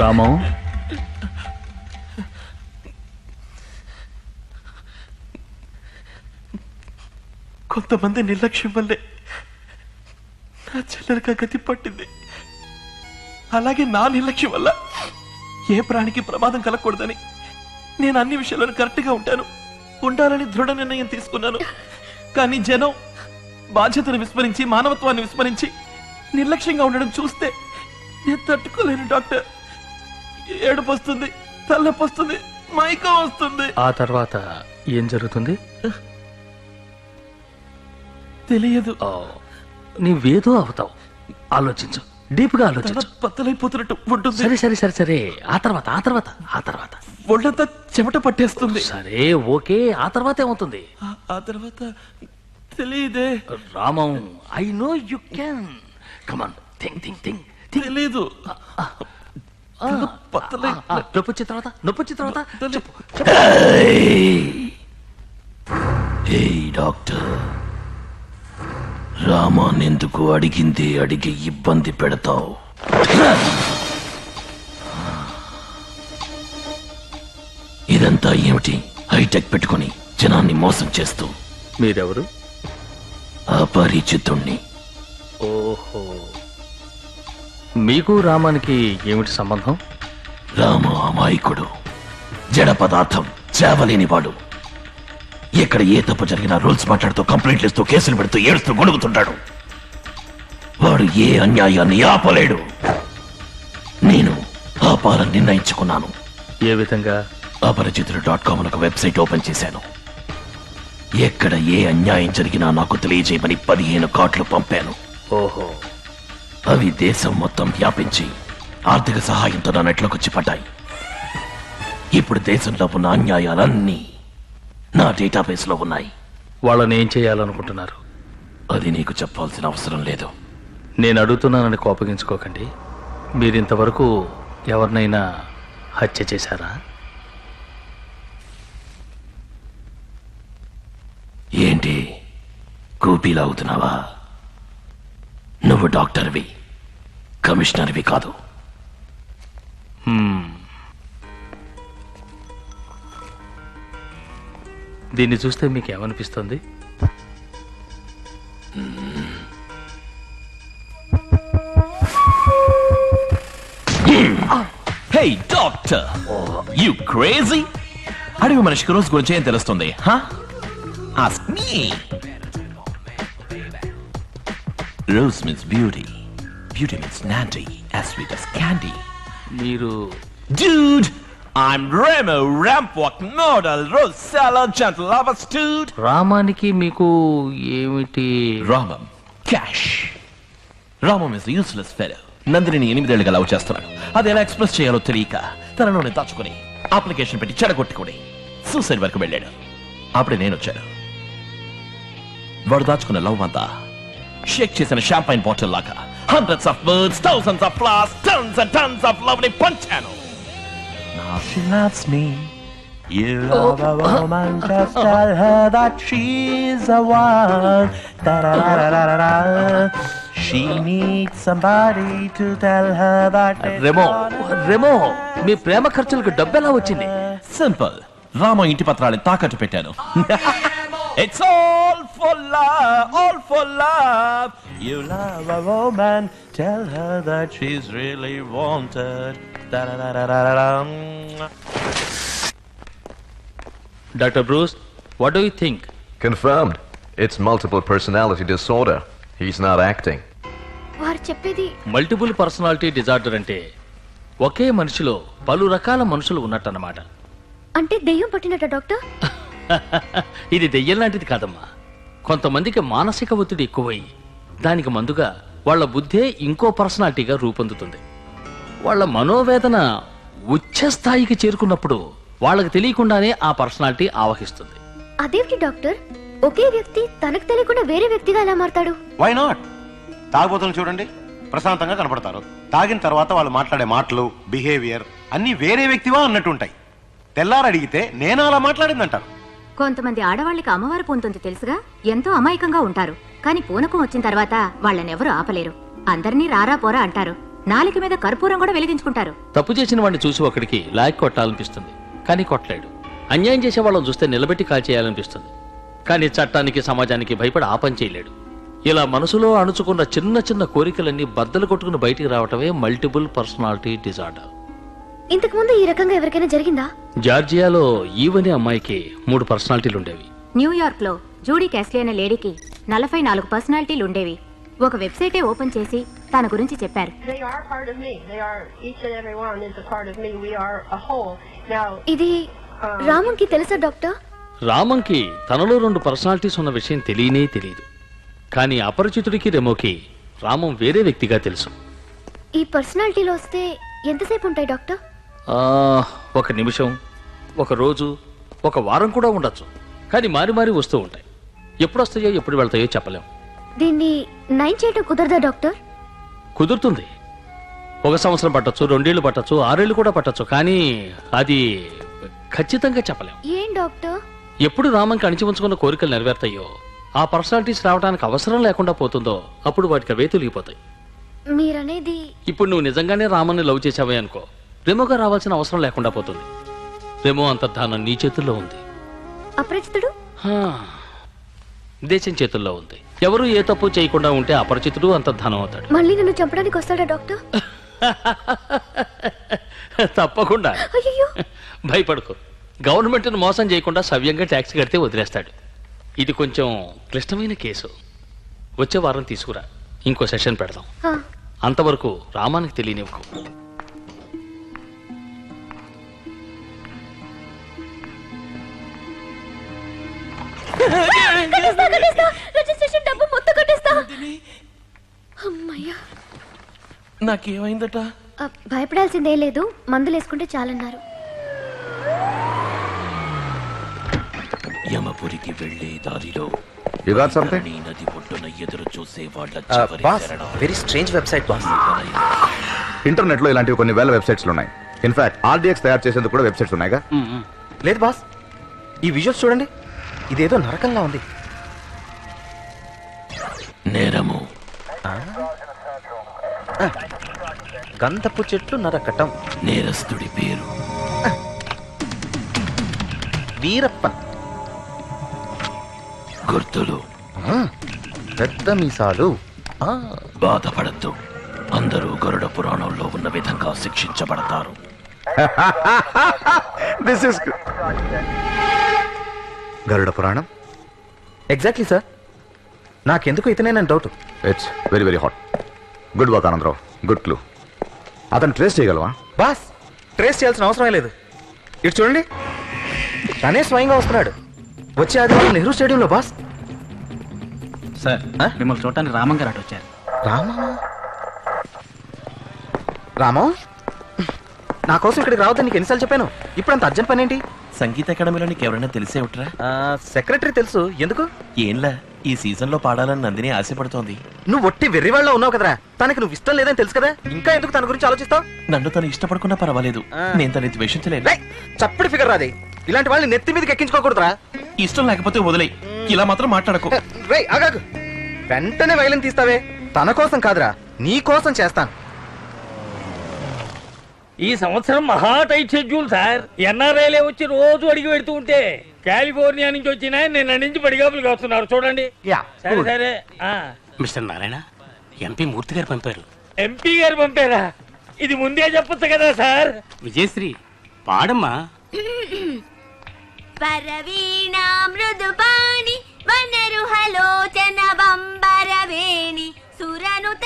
రామం, కొంతమంది నిర్లక్ష్యం వల్లే నా చెల్లెలకు గతి పట్టింది. అలాగే నా నిర్లక్ష్యం వల్ల ఏ ప్రాణికి ప్రమాదం కలగకూడదని నేను అన్ని విషయాలను కరెక్ట్గా ఉండాలని దృఢ నిర్ణయం తీసుకున్నాను. కానీ జనం బాధ్యతను విస్మరించి, మానవత్వాన్ని విస్మరించి నిర్లక్ష్యంగా ఉండడం చూస్తే నేను తట్టుకోలేను డాక్టర్. ఏడుపు వస్తుంది, తలనొప్పి వస్తుంది, మైకం వస్తుంది. ఆ తర్వాత ఏం జరుగుతుంది తెలియదు. నీవేదో అవుతావు. ఆలోచించు, డీప్ గా ఆలోచించు. బద్దలైపోతున్నట్టు ఉంటుంది. సరే సరే సరే సరే ఆ తర్వాత ఒళ్ళంతా చెమట పట్టేస్తుంది. సరే ఓకే, ఆ తర్వాత ఏమవుతుంది? ఆ తర్వాత తెలియదే. Ramam, I know you can. Come on, think. తెలీదు. నొప్పొచ్చిన తర్వాత చెప్పు. డాక్టర్, రామాన్ ఎందుకు అడిగి ఇబ్బంది పెడతావు? ఇదంతా ఏమిటి? హైటెక్ పెట్టుకుని జనాన్ని మోసం చేస్తూ. మీరెవరు? అపరిచితుణ్ణి. ఓహో, మీకు రామానికి ఏమిటి సంబంధం? రామ అమాయకుడు, జడ పదార్థం, చేవలేనివాడు. ఎక్కడ ఏ తప్పు జరిగినా రూల్స్ మాట్లాడుతూ, కంప్లైంట్లు ఇస్తూ, కేసులు పెడుతూ, ఏడుస్తూ గొడుగుతుంటాడు. వాడు ఏ అన్యాయాన్ని ఆపలేడు. నేను ఆపాలని నిర్ణయించుకున్నాను. ఏ విధంగా? అపరిచితుడు.com ఒక వెబ్సైట్ ఓపెన్ చేశాను. ఎక్కడ ఏ అన్యాయం జరిగినా నాకు తెలియజేయమని 15 కార్డులు పంపాను. ఓహో, అవి దేశం మొత్తం వ్యాపించి ఆర్థిక సహాయంతో నా నెట్లోకొచ్చి పడ్డాయి. ఇప్పుడు దేశంలో ఉన్న అన్యాయాలన్నీ నా డేటాబేస్ లో ఉన్నాయి. వాళ్ళని ఏం చేయాలనుకుంటున్నారు? అది నీకు చెప్పాల్సిన అవసరం లేదు. నేను అడుగుతున్నానని కోపగించుకోకండి. మీరింతవరకు ఎవరినైనా హత్య చేశారా? ఏంటి కూపీలాగుతున్నావా? నువ్వు డాక్టర్వి, కమిషనర్వి కాదు. దీన్ని చూస్తే మీకేమనిపిస్తుంది? Hey doctor, you crazy? అడిగి మనిషికి రోజు గురించి ఏం తెలుస్తుంది? Ask me. Rose means beauty. Beauty means Nandy, as sweet as candy. మీరు? Dude, I'm Remo, Rampwalk, Nodal, Rose, Salad, Gentle Lover, Dude. రామానికి మీకు ఏమిటి? Ramam, cash. Ramam is a useless fellow. Nandini 8 ఏళ్లుగా లవ్ చేస్తున్నాడు. అది ఎలా ఎక్స్ప్రెస్ చేయాలో తెలియక తనలోనే దాచుకుని అప్లికేషన్ పెట్టి చెడగొట్టుకుని సూసైడ్ వరకు వెళ్ళాడు. అప్పుడే నేను వచ్చాను. వాడు దాచుకున్న లవ్ అంతా షేక్ చేసిన షాంపైన్ బాటిల్ లాగా hundreds of words, thousands of flowers, tons and tons of love ని పంచాను. Now she loves me. You love a woman, just tell her that she's the one. Da-da-da-da-da-da. She needs somebody to tell her that. Remo, మీ ప్రేమ ఖర్చులకు డబ్బెలా వచ్చింది? Simple. Rama ఇంటి పత్రాన్ని తాకట్టు పెట్టాను. It's all for love, all for love. You love a woman, tell her that she's really wanted. Dr. Bruce, what do you think? Confirmed. It's multiple personality disorder. He's not acting. వారు చెప్పేది multiple personality disorder అంటే ఒకే మనిషిలో పలు రకాల మనుషులు ఉన్నట్టన్నమాట. అంటే దెయ్యం పట్టినట్ట doctor? ఇది దెయ్యం లాంటిది కాదమ్మా. కొంతమందికి మానసిక ఒత్తిడి ఎక్కువై దానికి మందుగా వాళ్ళ బుద్ధే ఇంకో పర్సనాలిటీగా రూపొందుతుంది. వాళ్ళ మనోవేదన ఉచ్చ స్థాయికి చేరుకున్నప్పుడు వాళ్ళకి తెలియకుండానే ఆ పర్సనాలిటీ ఆవహిస్తుంది. అదేంటి డాక్టర్, ఒకే వ్యక్తి తనకు తెలియకుండా వేరే వ్యక్తిగా ఎలా మారతాడు? Why not? తాగుబోతులు చూడండి, ప్రశాంతంగా కనపడతారు. తాగిన తర్వాత వాళ్ళు మాట్లాడే మాటలు, బిహేవియర్ అన్ని వేరే వ్యక్తివా అన్నట్టుంటాయి. తెల్లారడిగితే నేను అలా మాట్లాడిందంటారు. కొంతమంది ఆడవాళ్ళకి అమ్మవారు పూనుతుంది తెలుసుగా, ఎంతో అమాయకంగా ఉంటారు. కానీ పూనకం వచ్చిన తర్వాత వాళ్ళనెవరూ ఆపలేరు. అందరినీ రారా పోరా అంటారు. నాలిక మీద కర్పూరం కూడా వెలిగించుకుంటారు. తప్పు చేసిన వాడిని చూసి ఒకడికి లాక్ కొట్టాలనిపిస్తుంది, కానీ కొట్టలేడు. అన్యాయం చేసే వాళ్ళని చూస్తే నిలబెట్టి కాల్చేయాలనిపిస్తుంది, కానీ చట్టానికి సమాజానికి భయపడి ఆ పని చేయలేడు. ఇలా మనసులో అణుచుకున్న చిన్న చిన్న కోరికలన్నీ బద్దలు కొట్టుకుని బయటికి రావటమే మల్టిపుల్ పర్సనాలిటీ డిజార్డర్. ఇంతకు ముందు ఈ రకంగా ఎవరికైనా జరిగిందా? జార్జియాలో ఈవని అమ్మాయికి 3 పర్సనాలిటీలు ఉండేవి. న్యూయార్క్ లో జూడీ క్యాస్లీ అనే లేడీకి 44 పర్సనాలిటీలు ఉండేవి. ఒక వెబ్సైటే ఓపెన్ చేసి తన గురించి చెప్పారు. They are part of me. They are, each and every one is a part of me. We are a whole. Now, ఇది రామంకి తెలుసా డాక్టర్? రామంకి తనలో 2 పర్సనాలిటీస్ ఉన్న విషయం తెలియనే తెలియదు. కానీ అపరిచితుడికి రెమోకి రామం వేరే వ్యక్తిగా తెలుసు. ఈ పర్సనాలిటీలో వస్తే ఎంతసేపు ఉంటాయి డాక్టర్? 1 నిమిషం, 1 రోజు, 1 వారం కూడా ఉండొచ్చు. కానీ మారి మారి వస్తూ ఉంటాయి. ఎప్పుడు వస్తాయో ఎప్పుడు వెళ్తాయో చెప్పలేం. దీన్ని నయం చేయడం కుదరదా డాక్టర్? కుదురుతుంది. 1 సంవత్సరం పట్టొచ్చు, 2 ఏళ్ళు పట్టొచ్చు, 6 ఏళ్ళు కూడా పట్టొచ్చు. కానీ అది ఖచ్చితంగా చెప్పలేం. ఏం డాక్టర్? ఎప్పుడు రామంకి అణిచి ఉంచుకున్న కోరికలు నెరవేరుతాయో, ఆ పర్సనాలిటీస్ రావడానికి అవసరం లేకుండా పోతుందో, అప్పుడు వాటికి అవే తొలగిపోతాయి. మీరనేది ఇప్పుడు నువ్వు నిజంగానే రామన్ని లవ్ చేసావే అనుకో, రెమోగా రావాల్సిన అవసరం లేకుండా పోతుంది. రెమో అంతర్ధానం నీ చేతుల్లో ఉంది. అపరిచితుడు? దేశం చేతుల్లో ఉంది. ఎవరు ఏ తప్పు చేయకుండా ఉంటే అపరిచితుడు అంతర్ధానం అవుతాడు. మళ్ళీ నన్ను చంపడానికి వస్తాడా డాక్టర్? తప్పకుండా. అయ్యో, భయపడుకో. గవర్నమెంట్ను మోసం చేయకుండా సవ్యంగా ట్యాక్స్ కడితే వదిలేస్తాడు. ఇది కొంచెం క్లిష్టమైన కేసు. వచ్చే వారం తీసుకురా, ఇంకో సెషన్ పెడదాం. అంతవరకు రామానికి తెలియనివ్వకు. రిజిస్ట్రేషన్ డబ్బు మొత్తం కట్టేస్తా. అమ్మయ్యా. నాకేమైందట? భయపడాల్సిందే లేదు, మందులు వేసుకుంటే చాలన్నారు. యమపురికి వెళ్లే దారిలో You got something? నీ నది ఒడ్డున ఎదురు చూసే వాళ్ళ boss, very strange website boss. Internet లో ఇలాంటివి కొన్ని వేల వెబ్సైట్స్ ఉన్నాయి. ఇన్ఫాక్ట్ ఆర్డిఎక్స్ తయారు చేసేందుకు కూడా వెబ్సైట్స్ ఉన్నాయిగా. లేదు బాస్, ఈ విజువల్స్ చూడండి, ఇదేదో నరకంగా ఉంది. నేరము గంధపు చెట్లు నరకటం. నేరస్తుడి పేరు వీరప్పన్. గుర్తులు పెద్ద మీసాలు. బాధపడద్దు, అందరూ గరుడ పురాణంలో ఉన్న విధంగా శిక్షించబడతారు. This is Garuda Puranam. Exactly sir, నాకెందుకు ఇతనేనని doubt. It's very very hot. Good work Anandarao, good clue. అతను ట్రేస్ చేయగలవా? బాస్, ట్రేస్ చేయాల్సిన అవసరమే లేదు. ఇటు చూడండి, తనే స్వయంగా వస్తున్నాడు. వచ్చే ఆదివారం నెహ్రూ స్టేడియంలో బాస్. సార్, మిమ్మల్ని చూడటానికి రామంగారు అటు వచ్చారు. రామం, నా కోసం ఇక్కడికి రావద్దని నీకు ఎన్నిసార్లు చెప్పాను. ఇప్పుడు అంత అర్జెంట్ పని ఏంటి? సంగీత అకాడమీలో నీకు ఎవరైనా తెలిసే ఉంటారా? సెక్రటరీ తెలుసు. ఎందుకు? ఏంలా, ఈ సీజన్ లో పాడాలని నందిని ఆశపడుతోంది. నువ్వు ఒట్టి వెర్రివాళ్ళ ఉన్నావు కదరా. తనకి నువ్వు ఇష్టం లేదని తెలుసు కదా, ఇంకా ఎందుకు తన గురించి ఆలోచిస్తావు? నన్ను తను ఇష్టపడుకున్నా పర్వాలేదు, నేను తనని ద్వేషించలేదు. చప్పటి ఫిగర్ రాదే. ఇలాంటి వాళ్ళని నెత్తి మీదకి ఎక్కించుకోకూడదురా. ఇష్టం లేకపోతే వదిలేయ్, ఇలా మాత్రం మాట్లాడకు. రేయ్ ఆగాగు, వెంటనే వైలెన్ తీస్తావే. తన కోసం కాదురా, నీ కోసం చేస్తాను. ఈ సంవత్సరం మహా టైట్ షెడ్యూల్ సార్. ఎన్ఆర్ఐలే వచ్చి రోజు అడిగి పెడుతూ ఉంటే కాలిఫోర్నియా నుంచి వచ్చిన నిన్న నుంచి పడిగాపులు వస్తున్నారు చూడండి. సరే సరే. మిస్టర్ నారాయణ, ఎంపీ మూర్తి గారు పంపారు. ఎంపీ గారు పంపారా? ఇది ముందే చెప్పొచ్చు కదా సార్. విజయశ్రీ, పాడమ్మా. పరవీణా మృదుపాణి వనరుహలోచన బంబరవేణి సురనుత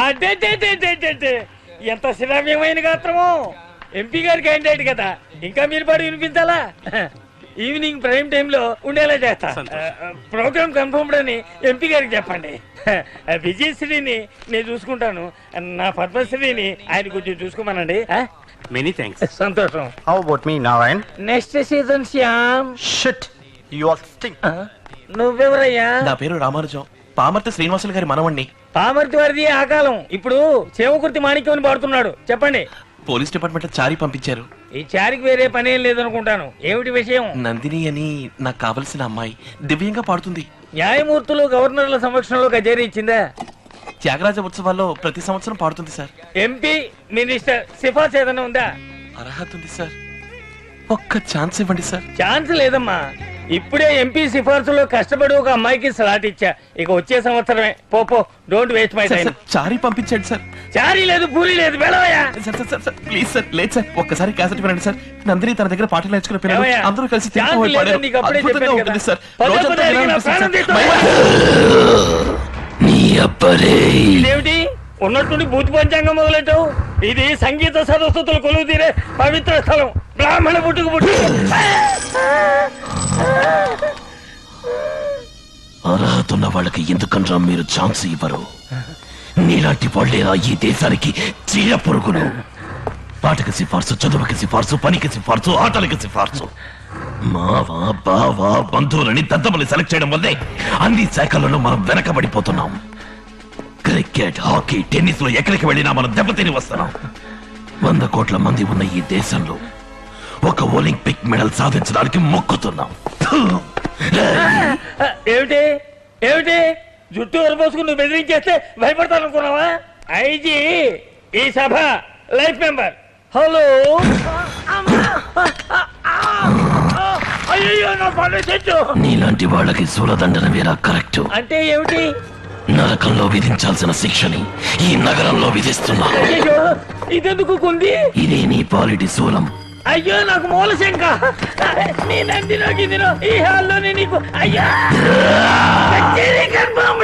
అడ్డే ఎంత శ్రావ్యమైన గాత్రమో. ఎంపీ గారి క్యాండిడేట్ కదా, ఇంకా మీరు పాడు వినిపించాలా? ఈవినింగ్ ప్రైమ్ టైమ్ లో ఉండేలా చేస్తా. ప్రోగ్రామ్ కన్ఫర్మ్డ్ అని ఎంపీ గారికి చెప్పండి. విజయశ్రీని నేను చూసుకుంటాను, నా పద్మశ్రీని ఆయన కొంచెం చూసుకోమనండి. Many thanks. సంతోషం. How about me Narayan? Next season Shyam. Shit, you are sting. నువ్వెవరయ్యా? నా పేరు రామానుజం, పామర్తి శ్రీనివాసులు గారి మనవణ్ణి. పామర్తి వారిది ఆ కాలం, ఇప్పుడు చేమకుర్తి మాణిక్యం అని పాడుతున్నాడు. చెప్పండి. పోలీస్ డిపార్ట్మెంట్ చారి పంపించారు. ఈ చారికి వేరే పని ఏం లేదనుకుంటాను. ఏమిటి విషయం? నందిని అని నాకు కావలసిన అమ్మాయి దివ్యంగా పాడుతుంది. న్యాయమూర్తులు గవర్నర్ల సమక్షంలో కచేరీ ఇచ్చిందా? త్యాగరాజ ఉత్సవాల్లో ప్రతి సంవత్సరం పాడుతుంది సార్. ఎంపీ మినిస్టర్ సిఫార్సు ఏదైనా ఉందా? అర్హత ఉంది సార్. ఒక్క ఛాన్స్ ఇవ్వండి సార్. ఛాన్స్ లేదమ్మా. ఇప్పుడే ఎంపీ సిఫార్సులో కష్టపడి ఒక అమ్మాయికి స్లాట్ ఇచ్చా. ఇక వచ్చే సంవత్సరమే. పో డోంట్ వేస్ట్ మై టైం. చారీ పంపించండి సార్. చారీ లేదు, పూరి లేదు, వెళ్ళవయ్యా. సార్ ప్లీజ్ సార్, లేదు సార్, ఒక్కసారి క్యాసెట్ వినండి సార్. నందిని తన దగ్గర పాటలు నేర్చుకున్న పిల్లలు ఏమయ్యా? అందరూ కలిసి ఛాన్స్ తిరుగుతూ లేదని పాడారు. నీకు అప్పుడే అద్భుతంగా చెప్పాను ఉంటుంది కదా. సార్. పదే రోజంతా పదే అడిగినా వినాలనిపిస్తుంది ప్రాణం సార్. తీస్తావా? నీ అబ్బరే ఇదేమిటి ఉన్నట్టుండి భూతి పంచాంగం మొదలెట్టావు? ఇది సంగీత సరస్వతులు కొలువు తీరే పవిత్ర స్థలం. బ్రాహ్మణ పుట్టుకు పుట్టు. అర్హత ఉన్న వాళ్ళకి ఎందుకనరా మీరు ఛాన్స్ ఇవ్వరు? నీలాంటి వాళ్ళేరా ఈ దేశానికి చీడ పురుగులు. పాటకి సిఫార్సు, చదువుకి సిఫార్సు, పనికి సిఫార్సు, ఆటలకి సిఫార్సు. మావా బావా బంధువులని దద్దమని సెలెక్ట్ చేయడం వల్లే అన్ని శాఖలలో మనం వెనకబడిపోతున్నాం. క్రికెట్, హాకీ, టెన్నిస్ లో ఎక్కడికి వెళ్ళినా మనం దెబ్బతిని వస్తున్నాం. 100 కోట్ల మంది ఉన్న ఈ దేశంలో ఒక ఒలింపిక్ మెడల్ సాధించడానికి మొక్కుతున్నాం. ఏమిటి ఏమిటి జుట్టు వరపోసుకుని నువ్వు బెదిరించేస్తే భయపడతాను అనుకున్నావా? ఐజీ ఈ సభ లైఫ్ మెంబర్. హలో అయ్యో నా పన్ను చెట్టు. నీలాంటి వాళ్ళకి సూలదండన వేరా కరెక్ట్. అంటే ఏమిటి? నరకంలో విధించాల్సిన శిక్షని ఈ నగరంలో విధిస్తున్నా. అయ్యో ఇదెందుకు కుంది? ఇదే నీ పాలిటి శూలం. అయ్యో నాకు మూల శంక. నీ నందిలో గిదిలో ఈ హాల్లోనే నీకు అయ్యో కన్ఫర్మ్.